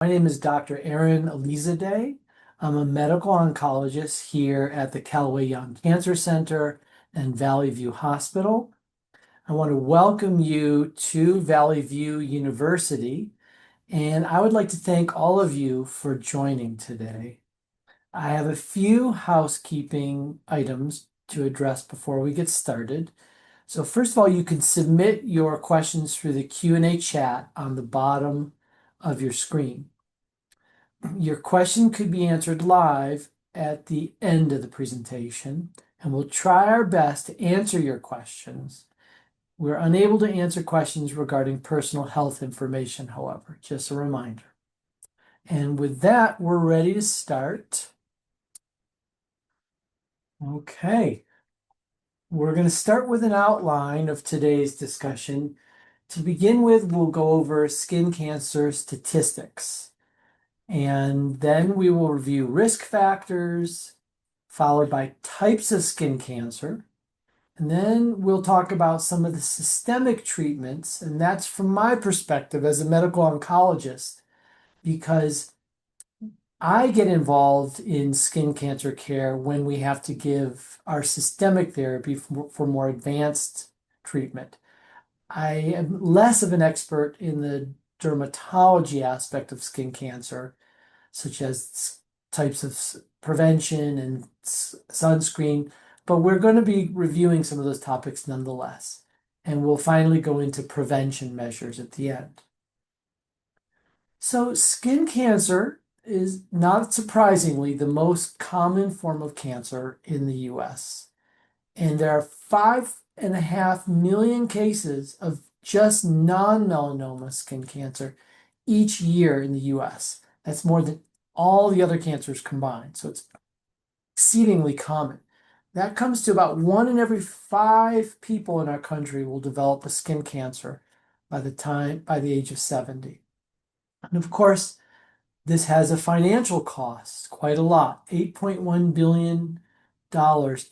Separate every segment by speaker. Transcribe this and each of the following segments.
Speaker 1: My name is Dr. Aaron Alizadeh. I'm a medical oncologist here at the Calaway Young Cancer Center and Valley View Hospital. I want to welcome you to Valley View University, and I would like to thank all of you for joining today. I have a few housekeeping items to address before we get started. So first of all, you can submit your questions through the Q&A chat on the bottom of your screen. Your question could be answered live at the end of the presentation, and we'll try our best to answer your questions. We're unable to answer questions regarding personal health information, however, just a reminder. And with that, we're ready to start. Okay, we're going to start with an outline of today's discussion. To begin with, we'll go over skin cancer statistics. And then we will review risk factors, followed by types of skin cancer. And then we'll talk about some of the systemic treatments. And that's from my perspective as a medical oncologist, because I get involved in skin cancer care when we have to give our systemic therapy for more advanced treatment. I am less of an expert in the dermatology aspect of skin cancer, such as types of prevention and sunscreen, but we're going to be reviewing some of those topics nonetheless. And we'll finally go into prevention measures at the end. So skin cancer is, not surprisingly, the most common form of cancer in the US. And there are 5.5 million cases of just non-melanoma skin cancer each year in the US. That's more than all the other cancers combined. So it's exceedingly common. That comes to about 1 in every 5 people in our country will develop a skin cancer by the age of 70. And of course, this has a financial cost, quite a lot. $8.1 billion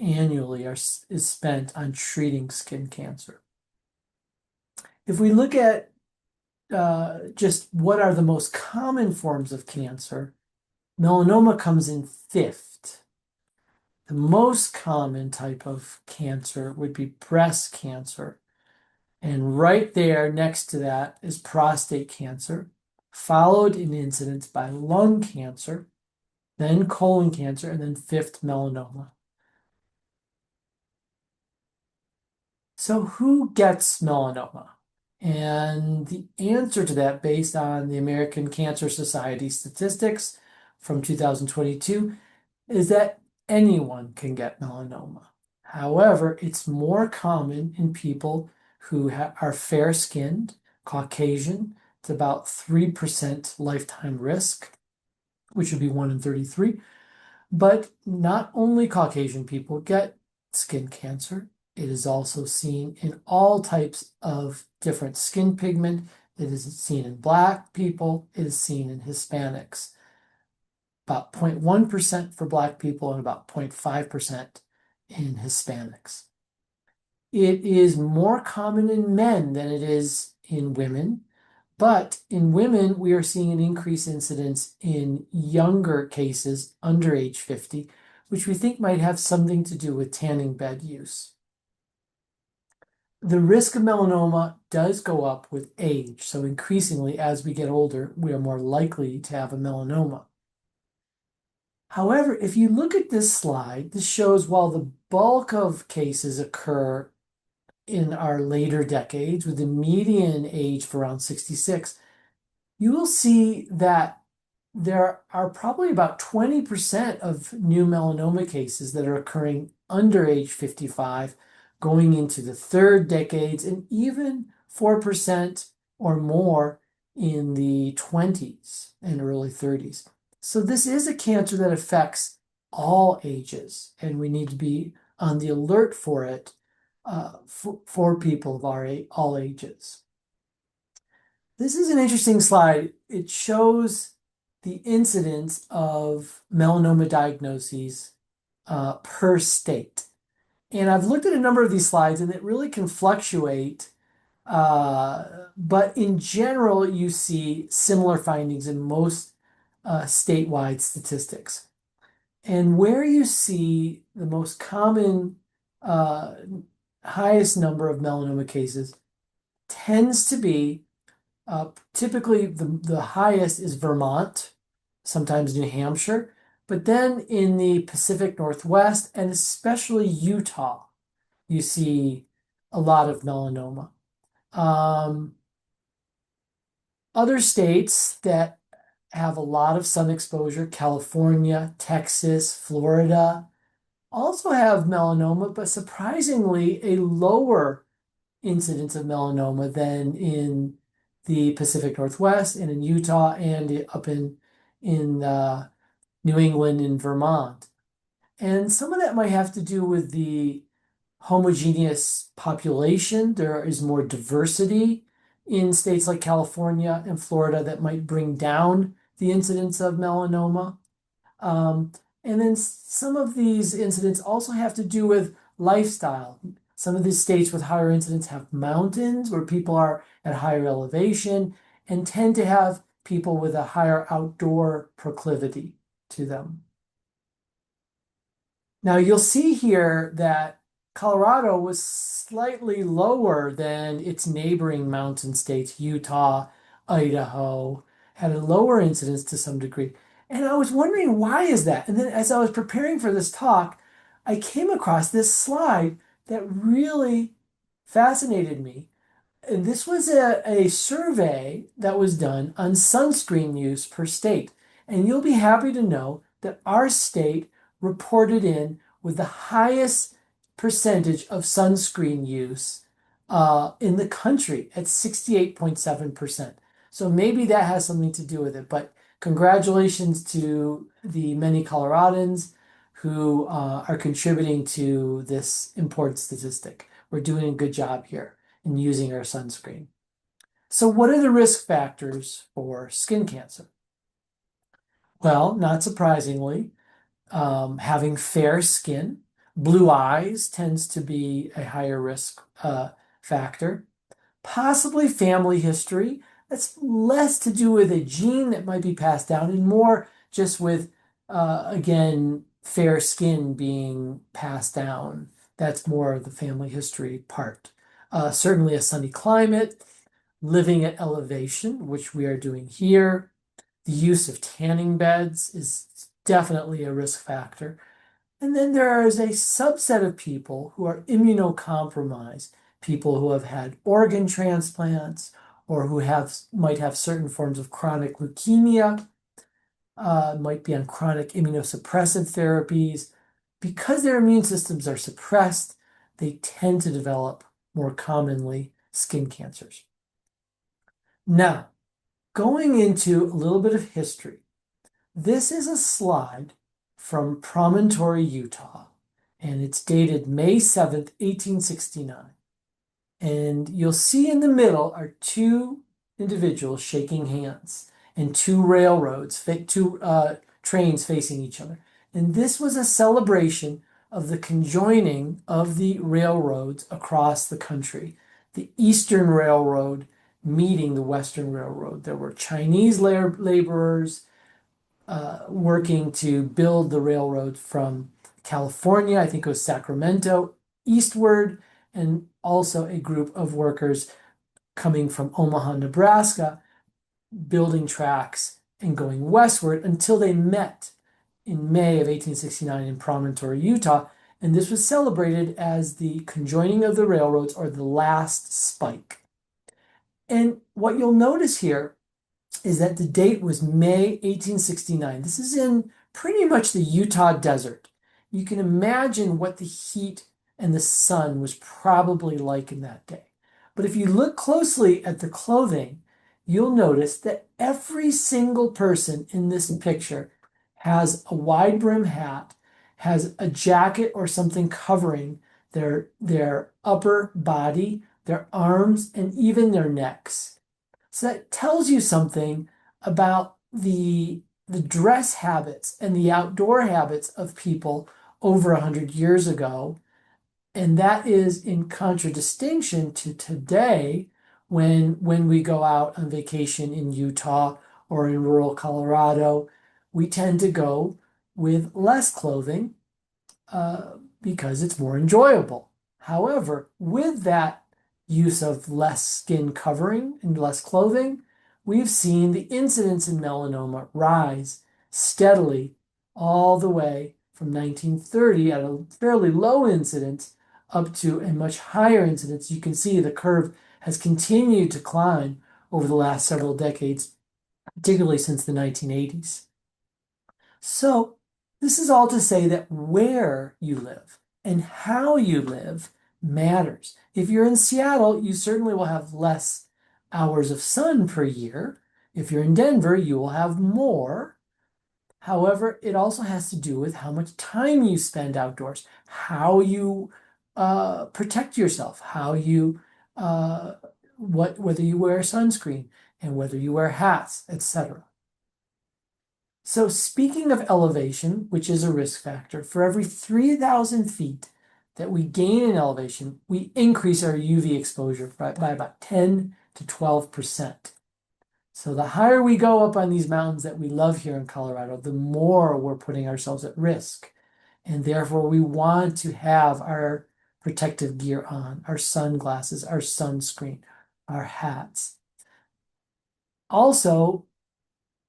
Speaker 1: annually is spent on treating skin cancer. If we look at just what are the most common forms of cancer, melanoma comes in 5th. The most common type of cancer would be breast cancer. And right there next to that is prostate cancer, followed in incidence by lung cancer, then colon cancer, and then 5th melanoma. So who gets melanoma? And the answer to that, based on the American Cancer Society statistics from 2022, is that anyone can get melanoma. However, it's more common in people who are fair-skinned, Caucasian. It's about 3% lifetime risk, which would be 1 in 33. But not only Caucasian people get skin cancer. It is also seen in all types of different skin pigment. It is seen in Black people. It is seen in Hispanics. About 0.1% for Black people and about 0.5% in Hispanics. It is more common in men than it is in women, but in women, we are seeing an increased incidence in younger cases under age 50, which we think might have something to do with tanning bed use. The risk of melanoma does go up with age, so increasingly as we get older, we are more likely to have a melanoma. However, if you look at this slide, this shows while the bulk of cases occur in our later decades, with the median age for around 66, you will see that there are probably about 20% of new melanoma cases that are occurring under age 55, going into the third decades, and even 4% or more in the 20s and early 30s. So this is a cancer that affects all ages, and we need to be on the alert for it for people of all ages. This is an interesting slide. It shows the incidence of melanoma diagnoses per state. And I've looked at a number of these slides, and it really can fluctuate But in general, you see similar findings in most statewide statistics. And where you see the most common, uh, highest number of melanoma cases tends to be typically the highest is Vermont, sometimes New Hampshire, but then in the Pacific Northwest and especially Utah, you see a lot of melanoma. Um, Other states that have a lot of sun exposure, California, Texas, Florida, also have melanoma, but surprisingly a lower incidence of melanoma than in the Pacific Northwest and in Utah and up in New England and Vermont. And some of that might have to do with the homogeneous population. There is more diversity in states like California and Florida that might bring down the incidence of melanoma. Um, and then some of these incidents also have to do with lifestyle. Some of these states with higher incidence have mountains where people are at higher elevation and tend to have people with a higher outdoor proclivity to them. Now you'll see here that Colorado was slightly lower than its neighboring mountain states, Utah, Idaho, had a lower incidence to some degree. And I was wondering, why is that? And then as I was preparing for this talk, I came across this slide that really fascinated me. And this was a survey that was done on sunscreen use per state. And you'll be happy to know that our state reported in with the highest percentage of sunscreen use in the country at 68.7%. So maybe that has something to do with it. But congratulations to the many Coloradans who are contributing to this important statistic. We're doing a good job here in using our sunscreen. So what are the risk factors for skin cancer? Well, not surprisingly, having fair skin, blue eyes tends to be a higher risk factor. Possibly family history. That's less to do with a gene that might be passed down and more just with, again, fair skin being passed down. That's more of the family history part. Certainly a sunny climate, living at elevation, which we are doing here. The use of tanning beds is definitely a risk factor. And then there is a subset of people who are immunocompromised, people who have had organ transplants or who might have certain forms of chronic leukemia, might be on chronic immunosuppressive therapies. Because their immune systems are suppressed, they tend to develop more commonly skin cancers. Now, going into a little bit of history, this is a slide from Promontory, Utah, and it's dated May 7th, 1869. And you'll see in the middle are two individuals shaking hands and two trains facing each other. And this was a celebration of the conjoining of the railroads across the country. The Eastern Railroad meeting the Western Railroad. There were Chinese laborers working to build the railroad from California, I think it was Sacramento, eastward, and also a group of workers coming from Omaha, Nebraska, building tracks and going westward until they met in May of 1869 in Promontory, Utah. And this was celebrated as the conjoining of the railroads or the last spike. And what you'll notice here is that the date was May 1869. This is in pretty much the Utah desert. You can imagine what the heat and the sun was probably like in that day. But if you look closely at the clothing, you'll notice that every single person in this picture has a wide brim hat, has a jacket or something covering their upper body, their arms, and even their necks. So that tells you something about the dress habits and the outdoor habits of people over 100 years ago. And that is in contradistinction to today, when we go out on vacation in Utah or in rural Colorado, we tend to go with less clothing because it's more enjoyable. However, with that use of less skin covering and less clothing, we've seen the incidence in melanoma rise steadily all the way from 1930 at a fairly low incidence up to a much higher incidence. You can see the curve has continued to climb over the last several decades, particularly since the 1980s. So, this is all to say that where you live and how you live matters. If you're in Seattle, you certainly will have less hours of sun per year. If you're in Denver, you will have more. However, it also has to do with how much time you spend outdoors, how you protect yourself, how you whether you wear sunscreen and whether you wear hats, etc. So speaking of elevation, which is a risk factor, for every 3,000 feet that we gain in elevation, we increase our UV exposure by about 10 to 12%. So the higher we go up on these mountains that we love here in Colorado, the more we're putting ourselves at risk. And therefore, we want to have our protective gear on, our sunglasses, our sunscreen, our hats. Also,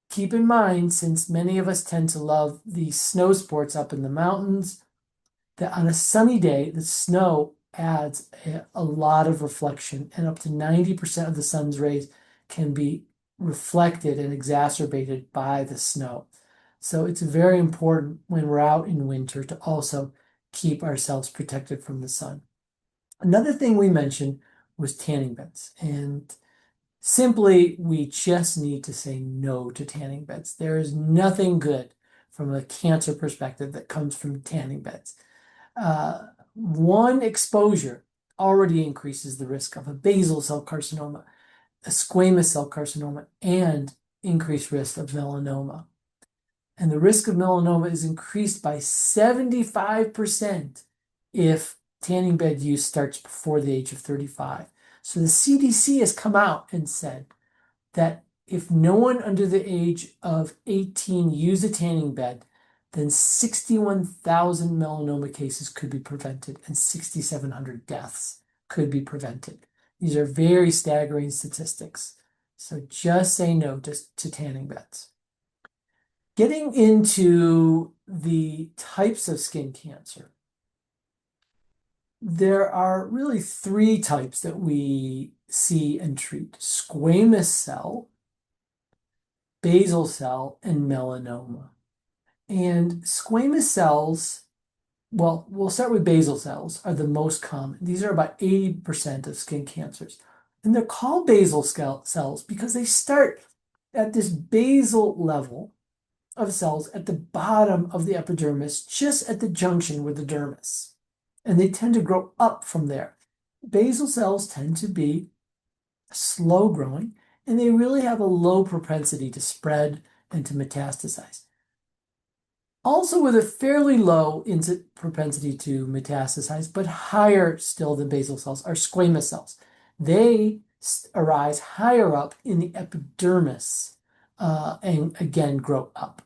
Speaker 1: keep in mind, since many of us tend to love the snow sports up in the mountains, that on a sunny day, the snow adds a lot of reflection, and up to 90% of the sun's rays can be reflected and exacerbated by the snow. So it's very important when we're out in winter to also keep ourselves protected from the sun. Another thing we mentioned was tanning beds, and simply, we just need to say no to tanning beds. There is nothing good from a cancer perspective that comes from tanning beds. One exposure already increases the risk of a basal cell carcinoma, a squamous cell carcinoma, and increased risk of melanoma. And the risk of melanoma is increased by 75% if tanning bed use starts before the age of 35. So the CDC has come out and said that if no one under the age of 18 use a tanning bed, then 61,000 melanoma cases could be prevented and 6,700 deaths could be prevented. These are very staggering statistics. So just say no to tanning beds. Getting into the types of skin cancer, there are really three types that we see and treat: squamous cell, basal cell, and melanoma. And squamous cells, well, we'll start with basal cells, are the most common. These are about 80% of skin cancers. And they're called basal cells because they start at this basal level of cells at the bottom of the epidermis, just at the junction with the dermis. And they tend to grow up from there. Basal cells tend to be slow growing, and they really have a low propensity to spread and to metastasize. Also with a fairly low propensity to metastasize, but higher still than basal cells, are squamous cells. They arise higher up in the epidermis and again grow up.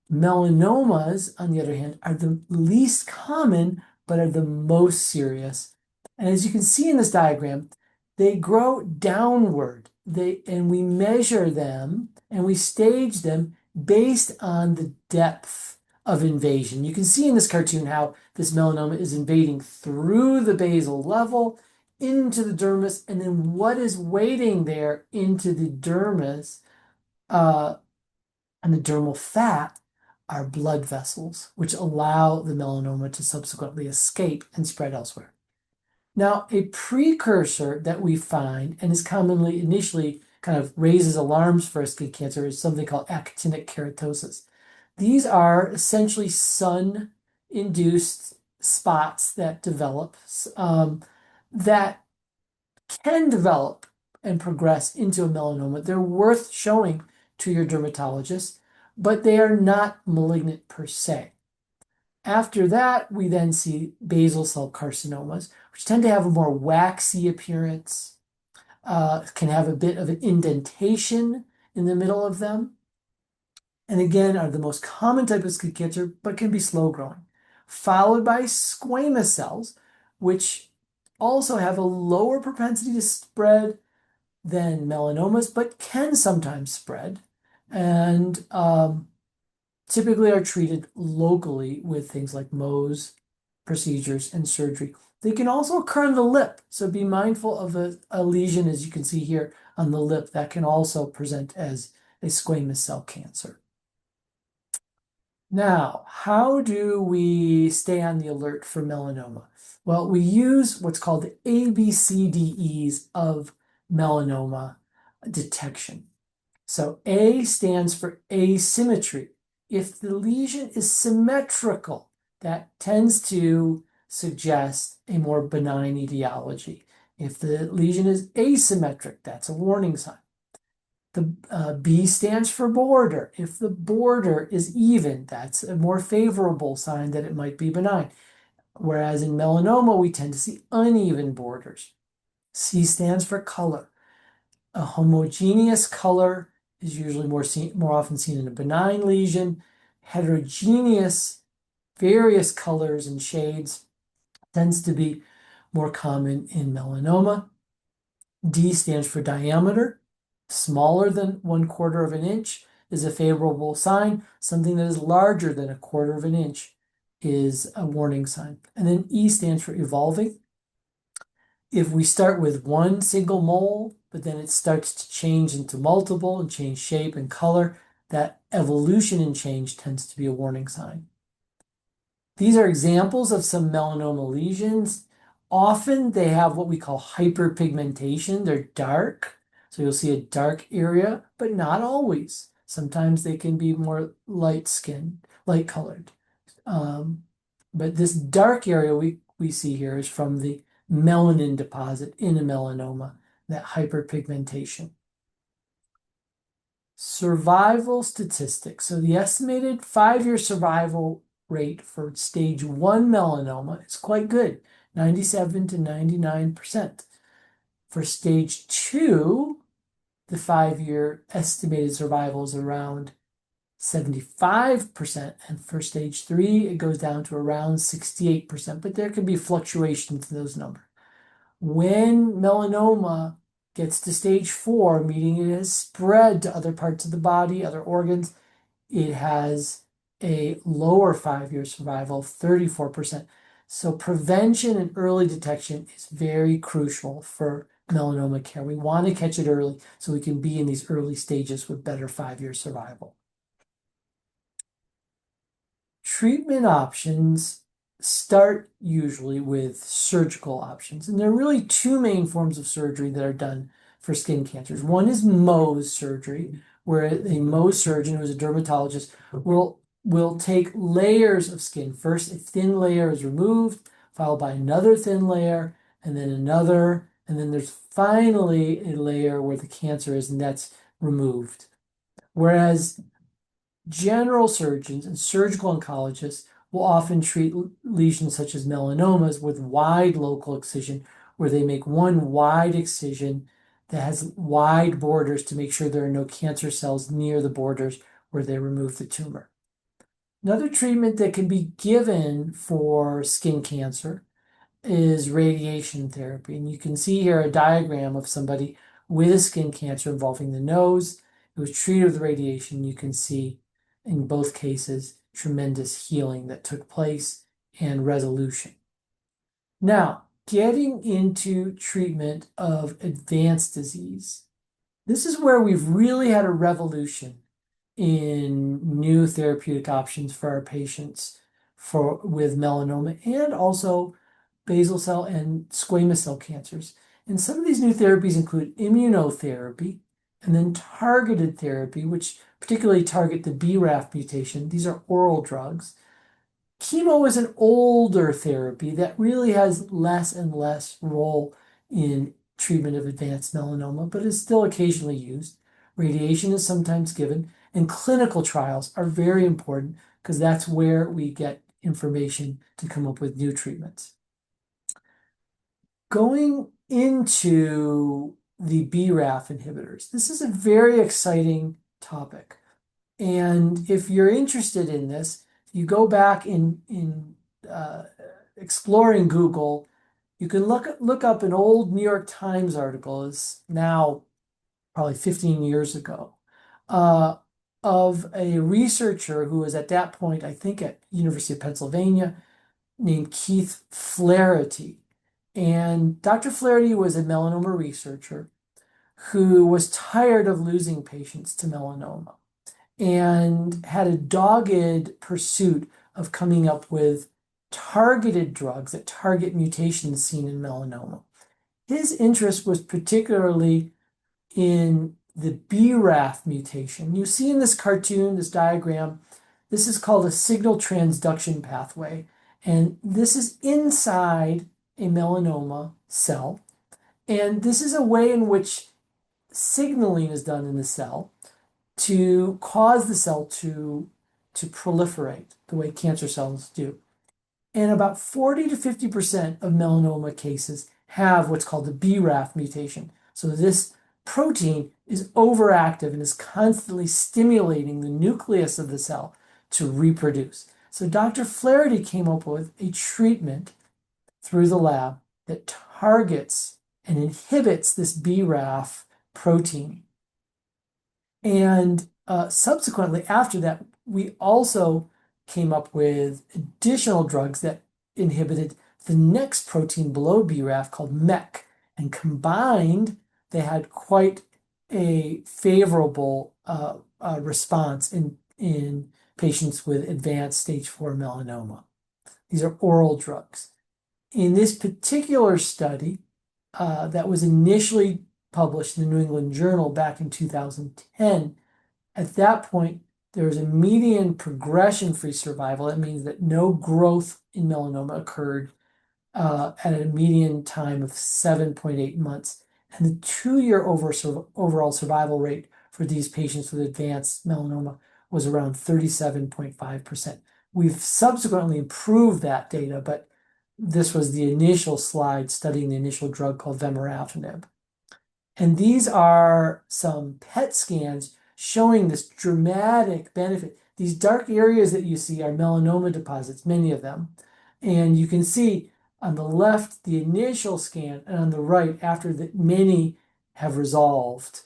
Speaker 1: Melanomas, on the other hand, are the least common, but are the most serious. And as you can see in this diagram, they grow downward. And we measure them and we stage them based on the depth of invasion. You can see in this cartoon how this melanoma is invading through the basal level into the dermis, and then what is waiting there into the dermis and the dermal fat are blood vessels, which allow the melanoma to subsequently escape and spread elsewhere. Now, a precursor that we find, and is commonly initially kind of raises alarms for skin cancer, is something called actinic keratosis. These are essentially sun-induced spots that develop, that can develop and progress into a melanoma. They're worth showing to your dermatologist, but they are not malignant per se. After that, we then see basal cell carcinomas, which tend to have a more waxy appearance. can have a bit of an indentation in the middle of them. And again, are the most common type of skin cancer, but can be slow growing. Followed by squamous cells, which also have a lower propensity to spread than melanomas, but can sometimes spread. And typically are treated locally with things like Mohs procedures and surgery. They can also occur on the lip, so be mindful of a lesion, as you can see here on the lip, that can also present as a squamous cell cancer. Now, how do we stay on the alert for melanoma? Well, we use what's called the ABCDEs of melanoma detection. So A stands for asymmetry. If the lesion is symmetrical, that tends to suggest a more benign etiology. If the lesion is asymmetric, that's a warning sign. The B stands for border. If the border is even, that's a more favorable sign that it might be benign. Whereas in melanoma, we tend to see uneven borders. C stands for color. A homogeneous color is usually more often seen in a benign lesion. Heterogeneous, various colors and shades tends to be more common in melanoma. D stands for diameter. Smaller than 1/4 of an inch is a favorable sign. Something that is larger than 1/4 of an inch is a warning sign. And then E stands for evolving. If we start with one single mole, but then it starts to change into multiple and change shape and color, that evolution and change tends to be a warning sign. These are examples of some melanoma lesions. Often they have what we call hyperpigmentation. They're dark, so you'll see a dark area, but not always. Sometimes they can be more light skinned, light colored. But this dark area we see here is from the melanin deposit in a melanoma, that hyperpigmentation. Survival statistics. So the estimated 5-year survival rate for stage 1 melanoma is quite good, 97 to 99%. For stage 2, the 5-year estimated survival is around 75%, and for stage 3, it goes down to around 68%, but there can be fluctuations in those numbers. When melanoma gets to stage 4, meaning it has spread to other parts of the body, other organs, it has a lower 5-year survival, 34%. So prevention and early detection is very crucial for melanoma care. We want to catch it early so we can be in these early stages with better 5-year survival. Treatment options start usually with surgical options. And there are really two main forms of surgery that are done for skin cancers. One is Mohs surgery, where a Mohs surgeon, who is a dermatologist, will take layers of skin. First, a thin layer is removed, followed by another thin layer, and then another, and then there's finally a layer where the cancer is, and that's removed. Whereas general surgeons and surgical oncologists will often treat lesions such as melanomas with wide local excision, where they make one wide excision that has wide borders to make sure there are no cancer cells near the borders where they remove the tumor. Another treatment that can be given for skin cancer is radiation therapy. And you can see here a diagram of somebody with a skin cancer involving the nose. It was treated with radiation. You can see in both cases tremendous healing that took place and resolution. Now, getting into treatment of advanced disease. This is where we've really had a revolution in new therapeutic options for our patients with melanoma and also basal cell and squamous cell cancers. And some of these new therapies include immunotherapy and then targeted therapy, which particularly target the BRAF mutation. These are oral drugs. Chemo is an older therapy that really has less and less role in treatment of advanced melanoma, but is still occasionally used. Radiation is sometimes given, and clinical trials are very important because that's where we get information to come up with new treatments. Going into the BRAF inhibitors. This is a very exciting topic. And if you're interested in this, you go back in exploring Google, you can look up an old New York Times article, it's now probably 15 years ago, uh, of a researcher who was at that point, I think at University of Pennsylvania, named Keith Flaherty. And Dr. Flaherty was a melanoma researcher who was tired of losing patients to melanoma and had a dogged pursuit of coming up with targeted drugs that target mutations seen in melanoma. His interest was particularly in the BRAF mutation. You see in this cartoon, this diagram, this is called a signal transduction pathway. And this is inside a melanoma cell. And this is a way in which signaling is done in the cell to cause the cell to proliferate the way cancer cells do. And about 40 to 50% of melanoma cases have what's called the BRAF mutation. So this protein is overactive and is constantly stimulating the nucleus of the cell to reproduce. So Dr. Flaherty came up with a treatment through the lab that targets and inhibits this BRAF protein. And subsequently, after that, we also came up with additional drugs that inhibited the next protein below BRAF called MEK. And combined, they had quite a favorable response in patients with advanced stage 4 melanoma. These are oral drugs. In this particular study that was initially published in the New England Journal back in 2010, at that point, there was a median progression-free survival. That means that no growth in melanoma occurred at a median time of 7.8 months. And the 2-year overall survival rate for these patients with advanced melanoma was around 37.5%. We've subsequently improved that data, but this was the initial slide studying the initial drug called vemurafenib. And these are some PET scans showing this dramatic benefit. These dark areas that you see are melanoma deposits, many of them. And you can see on the left the initial scan, and on the right after that many have resolved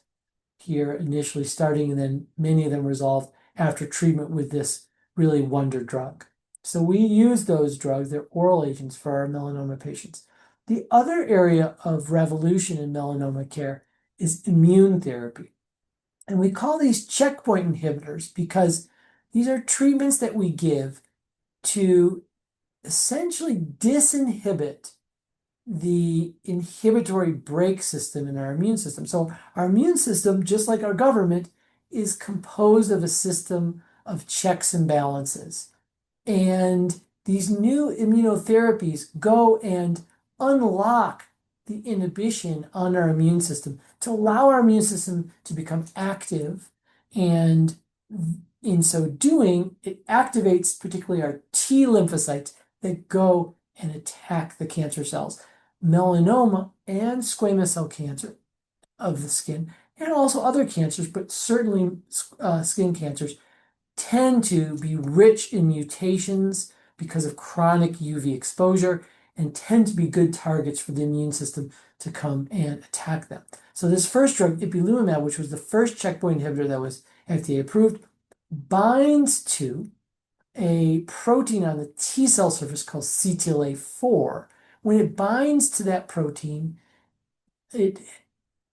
Speaker 1: here initially starting, and then many of them resolved after treatment with this really wonder drug. So we use those drugs, they're oral agents for our melanoma patients. The other area of revolution in melanoma care is immune therapy. And we call these checkpoint inhibitors because these are treatments that we give to essentially disinhibit the inhibitory brake system in our immune system. So our immune system, just like our government, is composed of a system of checks and balances. And these new immunotherapies go and unlock the inhibition on our immune system to allow our immune system to become active. And in so doing, it activates particularly our T lymphocytes that go and attack the cancer cells. Melanoma and squamous cell cancer of the skin, and also other cancers, but certainly skin cancers, tend to be rich in mutations because of chronic UV exposure and tend to be good targets for the immune system to come and attack them. So this first drug, ipilimumab, which was the first checkpoint inhibitor that was FDA approved, binds to a protein on the T cell surface called CTLA-4. When it binds to that protein, it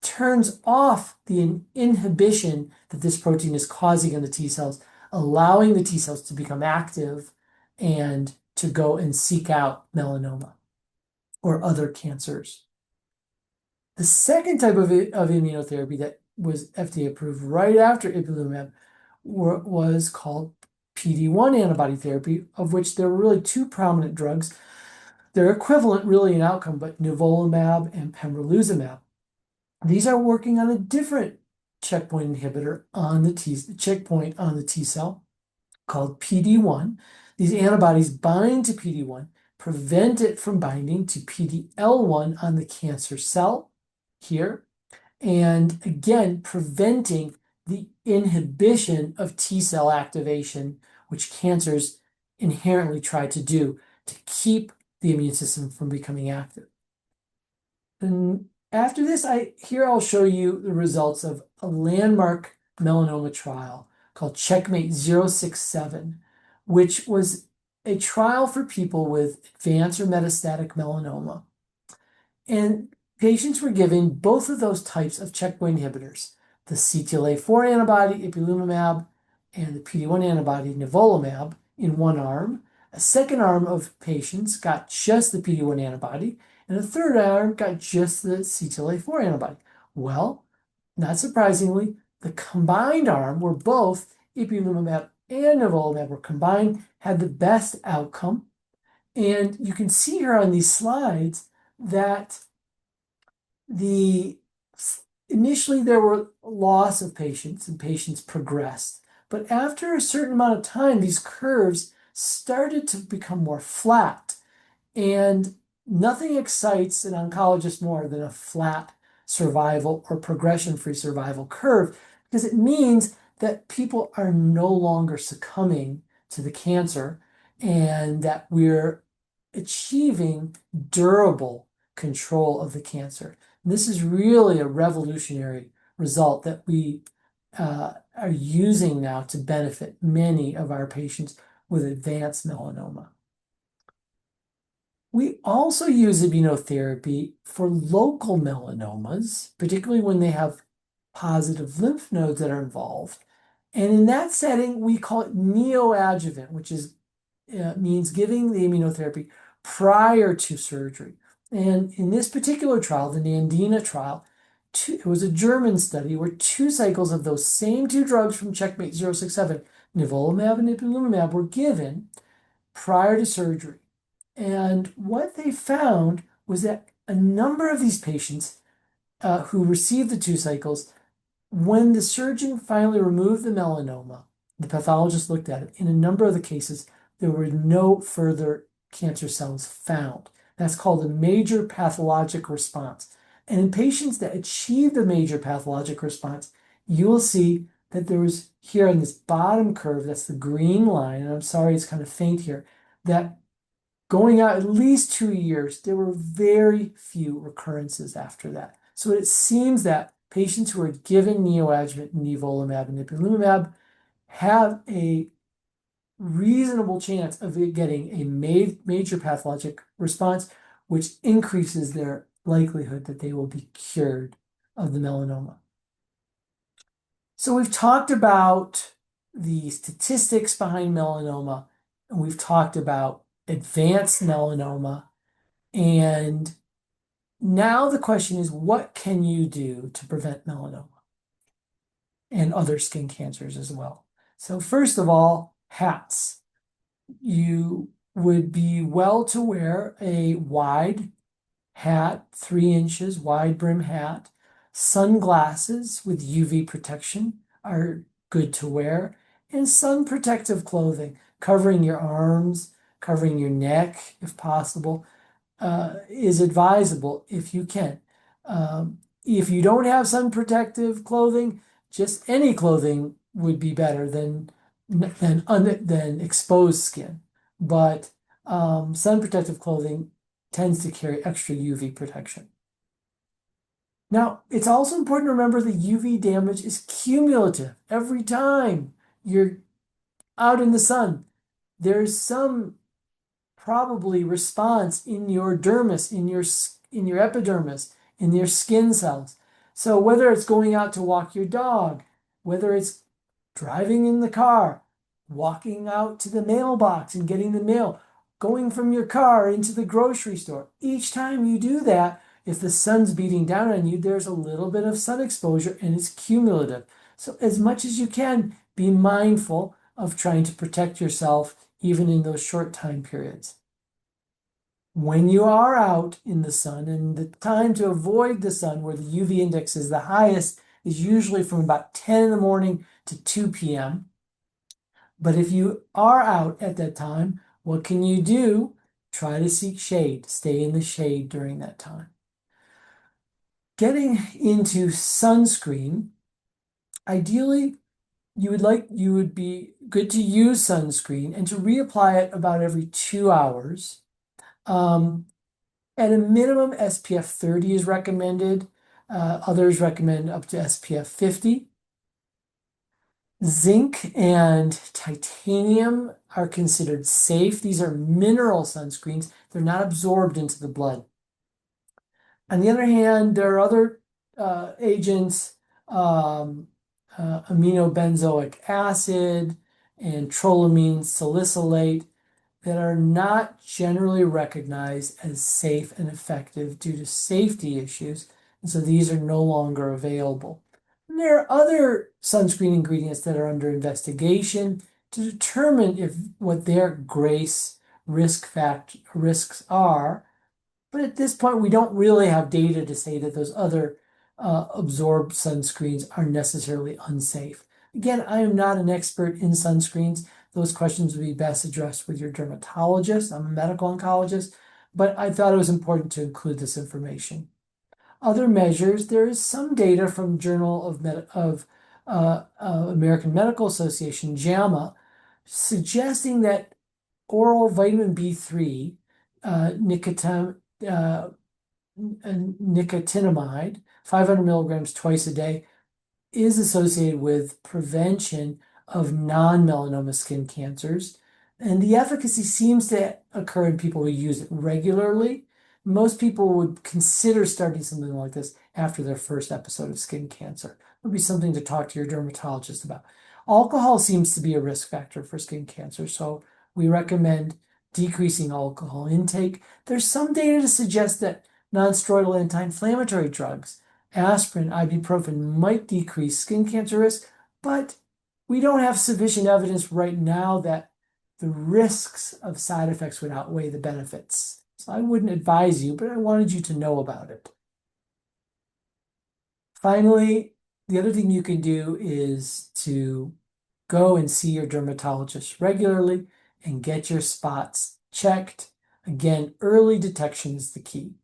Speaker 1: turns off the inhibition that this protein is causing in the T cells, allowing the T cells to become active and to go and seek out melanoma or other cancers. The second type of immunotherapy that was FDA approved right after ipilimumab was called PD-1 antibody therapy, of which there were really two prominent drugs. They're equivalent really in outcome, but nivolumab and pembrolizumab. These are working on a different checkpoint inhibitor on the checkpoint on the T cell called PD-1. These antibodies bind to PD-1, prevent it from binding to PD-L1 on the cancer cell here, and again, preventing the inhibition of T cell activation, which cancers inherently try to do to keep the immune system from becoming active. And after this, I'll show you the results of a landmark melanoma trial called Checkmate 067, which was a trial for people with advanced or metastatic melanoma. And patients were given both of those types of checkpoint inhibitors, the CTLA-4 antibody, ipilimumab, and the PD-1 antibody, nivolumab, in one arm. A second arm of patients got just the PD-1 antibody, and a third arm got just the CTLA-4 antibody. Well, not surprisingly, the combined arm, where both ipilimumab and nivolumab were combined, had the best outcome. And you can see here on these slides that initially there were loss of patients and patients progressed. But after a certain amount of time, these curves started to become more flat. And nothing excites an oncologist more than a flat survival or progression-free survival curve, because it means that people are no longer succumbing to the cancer and that we're achieving durable control of the cancer. And this is really a revolutionary result that we are using now to benefit many of our patients with advanced melanoma. We also use immunotherapy for local melanomas, particularly when they have positive lymph nodes that are involved. And in that setting, we call it neoadjuvant, which means giving the immunotherapy prior to surgery. And in this particular trial, the Nandina trial, it was a German study where 2 cycles of those same 2 drugs from Checkmate 067, nivolumab and ipilimumab, were given prior to surgery. And what they found was that a number of these patients who received the 2 cycles, when the surgeon finally removed the melanoma, the pathologist looked at it. In a number of the cases, there were no further cancer cells found. That's called a major pathologic response. And in patients that achieved a major pathologic response, you will see that there was here on this bottom curve, that's the green line, and I'm sorry it's kind of faint here, that going out at least 2 years, there were very few recurrences after that. So it seems that patients who are given neoadjuvant nivolumab and ipilimumab have a reasonable chance of getting a major pathologic response, which increases their likelihood that they will be cured of the melanoma. So we've talked about the statistics behind melanoma, and we've talked about advanced melanoma. And now the question is, what can you do to prevent melanoma and other skin cancers as well? So first of all, hats. You would be well to wear a wide hat, 3 inches, wide brim hat. Sunglasses with UV protection are good to wear. And sun protective clothing, covering your arms, covering your neck if possible, is advisable if you can. If you don't have sun protective clothing, just any clothing would be better than exposed skin. But sun protective clothing tends to carry extra UV protection. Now, it's also important to remember the UV damage is cumulative. Every time you're out in the sun, there's some probably response in your dermis, in your epidermis, in your skin cells. So whether it's going out to walk your dog, whether it's driving in the car, walking out to the mailbox and getting the mail, going from your car into the grocery store, each time you do that, if the sun's beating down on you, there's a little bit of sun exposure and it's cumulative. So as much as you can, be mindful of trying to protect yourself even in those short time periods. When you are out in the sun, and the time to avoid the sun where the UV index is the highest is usually from about 10 in the morning to 2 p.m. But if you are out at that time, what can you do? Try to seek shade. Stay in the shade during that time. getting into sunscreen, ideally you would be good to use sunscreen and to reapply it about every 2 hours. At a minimum, SPF 30 is recommended. Others recommend up to SPF 50. Zinc and titanium are considered safe. These are mineral sunscreens. They're not absorbed into the blood. On the other hand, there are other agents, aminobenzoic acid and trolamine salicylate, that are not generally recognized as safe and effective due to safety issues. And so these are no longer available. And there are other sunscreen ingredients that are under investigation to determine if what their GRACE risks are. But at this point, we don't really have data to say that those other absorbed sunscreens are necessarily unsafe. Again, I am not an expert in sunscreens. Those questions would be best addressed with your dermatologist. I'm a medical oncologist, but I thought it was important to include this information. Other measures, there is some data from Journal of American Medical Association, JAMA, suggesting that oral vitamin B3, nicotinamide, 500 milligrams twice a day, is associated with prevention of non-melanoma skin cancers. And the efficacy seems to occur in people who use it regularly. Most people would consider starting something like this after their first episode of skin cancer. It would be something to talk to your dermatologist about. Alcohol seems to be a risk factor for skin cancer, so we recommend decreasing alcohol intake. There's some data to suggest that non-steroidal anti-inflammatory drugs, aspirin, ibuprofen, might decrease skin cancer risk, but we don't have sufficient evidence right now that the risks of side effects would outweigh the benefits. So I wouldn't advise you, but I wanted you to know about it. Finally, the other thing you can do is to go and see your dermatologist regularly and get your spots checked. Again, early detection is the key.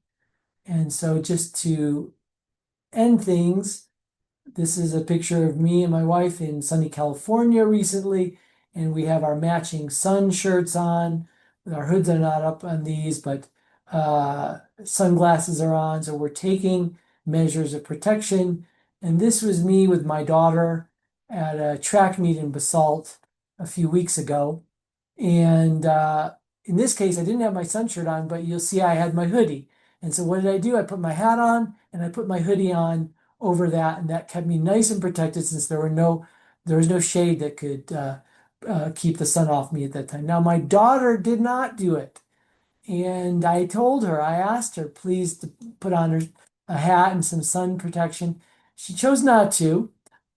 Speaker 1: And so just to end things, this is a picture of me and my wife in sunny California recently, and we have our matching sun shirts on. Our hoods are not up on these, but sunglasses are on, so we're taking measures of protection. And this was me with my daughter at a track meet in Basalt a few weeks ago. And in this case, I didn't have my sun shirt on, but you'll see I had my hoodie. And so what did I do? I put my hat on and I put my hoodie on over that, and that kept me nice and protected since there was no shade that could keep the sun off me at that time. Now my daughter did not do it, and I asked her please to put on a hat and some sun protection. She chose not to,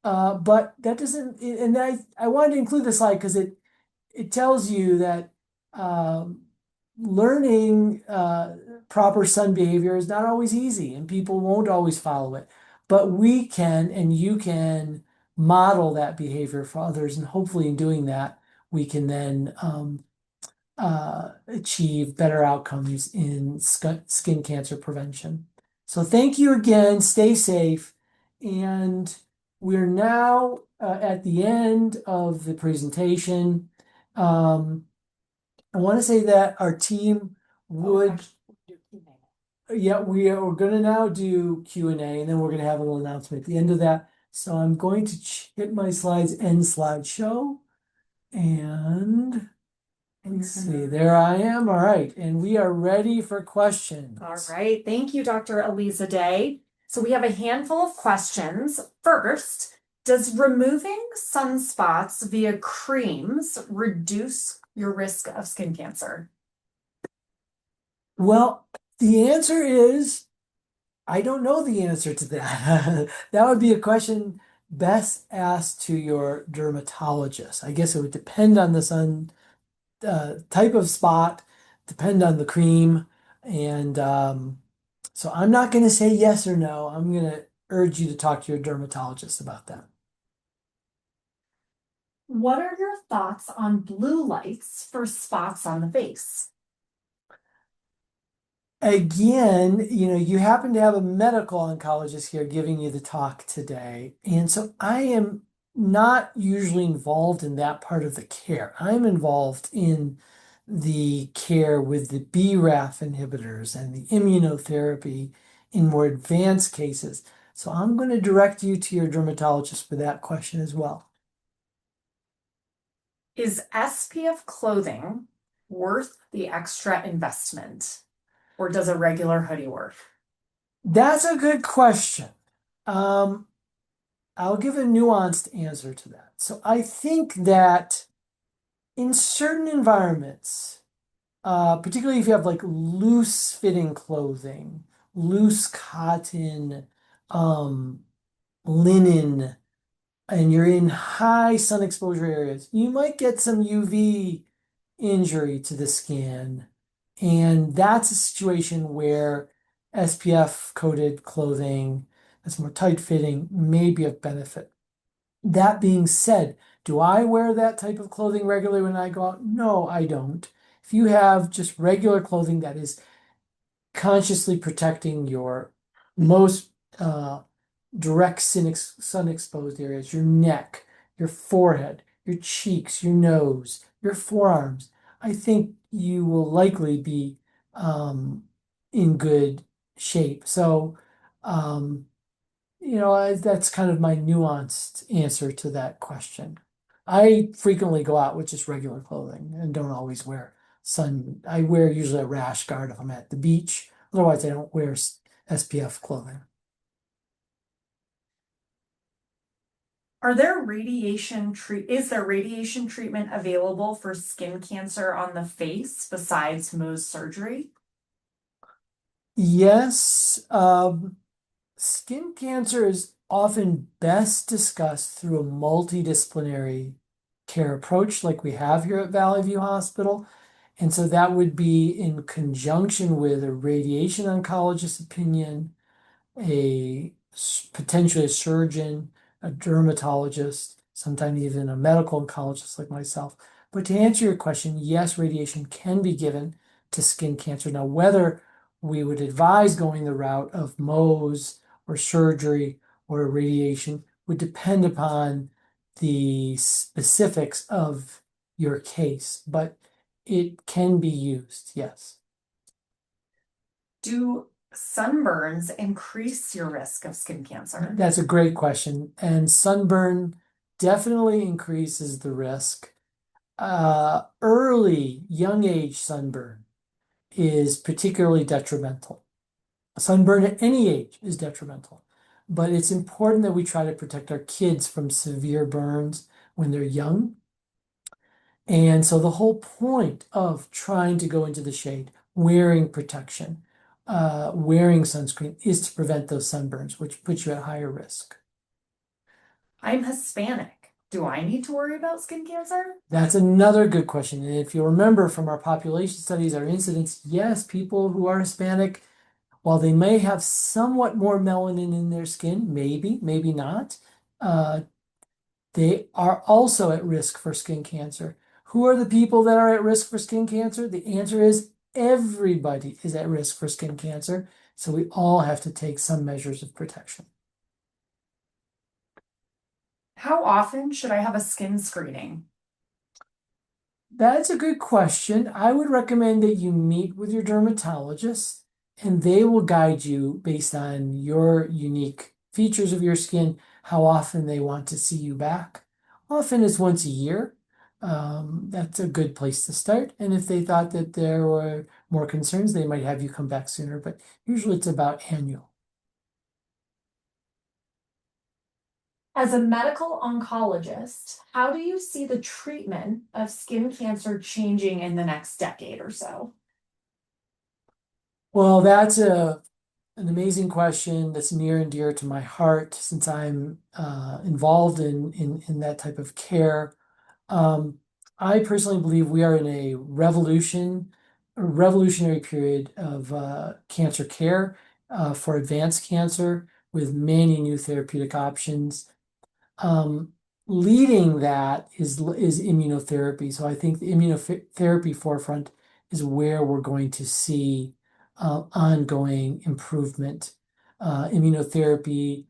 Speaker 1: but that doesn't. And I wanted to include this slide because it tells you that learning proper sun behavior is not always easy, and people won't always follow it. But we can, and you can model that behavior for others, and hopefully in doing that, we can then achieve better outcomes in skin cancer prevention. So thank you again, stay safe, and we're now at the end of the presentation. I want to say that our team would, yeah, we're going to now do Q&A, and then we're going to have a little announcement at the end of that. So I'm going to hit my slides, end slideshow, and let's see, there I am. All right, and we are ready for questions.
Speaker 2: All right, thank you, Dr. Alizadeh. So we have a handful of questions. First, does removing sunspots via creams reduce your risk of skin cancer?
Speaker 1: Well, the answer is, I don't know the answer to that. That would be a question best asked to your dermatologist. I guess it would depend on the sun type of spot, depend on the cream, and so I'm not going to say yes or no. I'm going to urge you to talk to your dermatologist about that.
Speaker 2: What are your thoughts on blue lights for spots on the face?
Speaker 1: Again, you happen to have a medical oncologist here giving you the talk today. And so I am not usually involved in that part of the care. I'm involved in the care with the BRAF inhibitors and the immunotherapy in more advanced cases. So I'm going to direct you to your dermatologist for that question as well.
Speaker 2: Is SPF clothing worth the extra investment, or does a regular hoodie work?
Speaker 1: That's a good question. Um, I'll give a nuanced answer to that. So I think that in certain environments, particularly if you have like loose fitting clothing, loose cotton, um, linen, and you're in high sun exposure areas, you might get some UV injury to the skin. And that's a situation where SPF coated clothing that's more tight fitting may be of benefit. That being said, do I wear that type of clothing regularly when I go out? No, I don't. If you have just regular clothing that is consciously protecting your most direct sun exposed areas, your neck, your forehead, your cheeks, your nose, your forearms, I think you will likely be in good shape. So, um, that's kind of my nuanced answer to that question. I frequently go out with just regular clothing and don't always wear I wear usually a rash guard if I'm at the beach. Otherwise, I don't wear SPF clothing.
Speaker 2: Is there radiation treatment available for skin cancer on the face besides Mohs surgery?
Speaker 1: Yes, skin cancer is often best discussed through a multidisciplinary care approach like we have here at Valley View Hospital. And so that would be in conjunction with a radiation oncologist opinion, potentially a surgeon, a dermatologist, sometimes even a medical oncologist like myself. But to answer your question, yes, radiation can be given to skin cancer. Now, whether we would advise going the route of Mohs or surgery or radiation would depend upon the specifics of your case, but it can be used, yes.
Speaker 2: Do sunburns increase your risk of skin cancer?
Speaker 1: That's a great question. And sunburn definitely increases the risk. Early, young age sunburn is particularly detrimental. Sunburn at any age is detrimental. But it's important that we try to protect our kids from severe burns when they're young. And so the whole point of trying to go into the shade, wearing protection, wearing sunscreen is to prevent those sunburns, which puts you at higher risk.
Speaker 2: I'm Hispanic. Do I need to worry about skin cancer?
Speaker 1: That's another good question. And if you remember from our population studies, our incidents, yes, people who are Hispanic, while they may have somewhat more melanin in their skin, maybe not, uh, they are also at risk for skin cancer. Who are the people that are at risk for skin cancer? The answer is everybody is at risk for skin cancer. So we all have to take some measures of protection.
Speaker 2: How often should I have a skin screening?
Speaker 1: That's a good question. I would recommend that you meet with your dermatologist and they will guide you based on your unique features of your skin, how often they want to see you back. Often it's once a year. That's a good place to start. And if they thought that there were more concerns, they might have you come back sooner, but usually it's about annual.
Speaker 2: As a medical oncologist, how do you see the treatment of skin cancer changing in the next decade or so?
Speaker 1: Well, that's an amazing question that's near and dear to my heart since I'm involved in that type of care. Um, I personally believe we are in a revolutionary period of cancer care for advanced cancer with many new therapeutic options. Um, Leading that is immunotherapy. So I think the immunotherapy forefront is where we're going to see ongoing improvement, immunotherapy,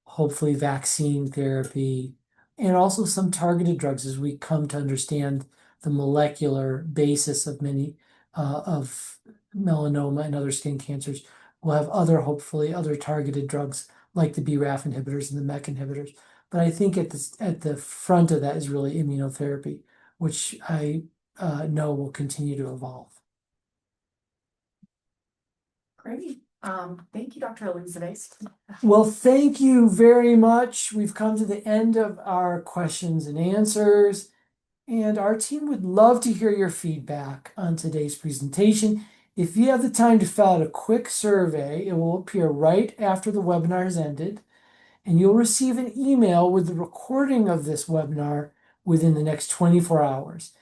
Speaker 1: hopefully vaccine therapy, and also some targeted drugs as we come to understand the molecular basis of many of melanoma and other skin cancers. We'll have hopefully other targeted drugs like the BRAF inhibitors and the MEK inhibitors. But I think at the front of that is really immunotherapy, which I know will continue to evolve.
Speaker 2: Great. Thank you, Dr. Alizadeh.
Speaker 1: Well, thank you very much. We've come to the end of our questions and answers, and our team would love to hear your feedback on today's presentation. If you have the time to fill out a quick survey, it will appear right after the webinar has ended, and you'll receive an email with the recording of this webinar within the next 24 hours.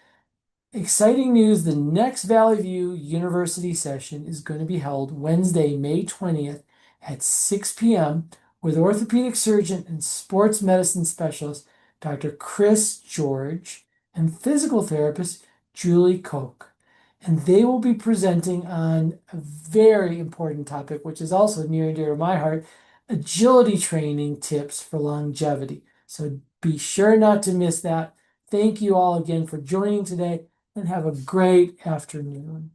Speaker 1: Exciting news, the next Valley View University session is going to be held Wednesday, May 20th at 6 p.m. with orthopedic surgeon and sports medicine specialist Dr. Chris George and physical therapist Julie Koch. And they will be presenting on a very important topic, which is also near and dear to my heart, agility training tips for longevity. So be sure not to miss that. Thank you all again for joining today, and have a great afternoon.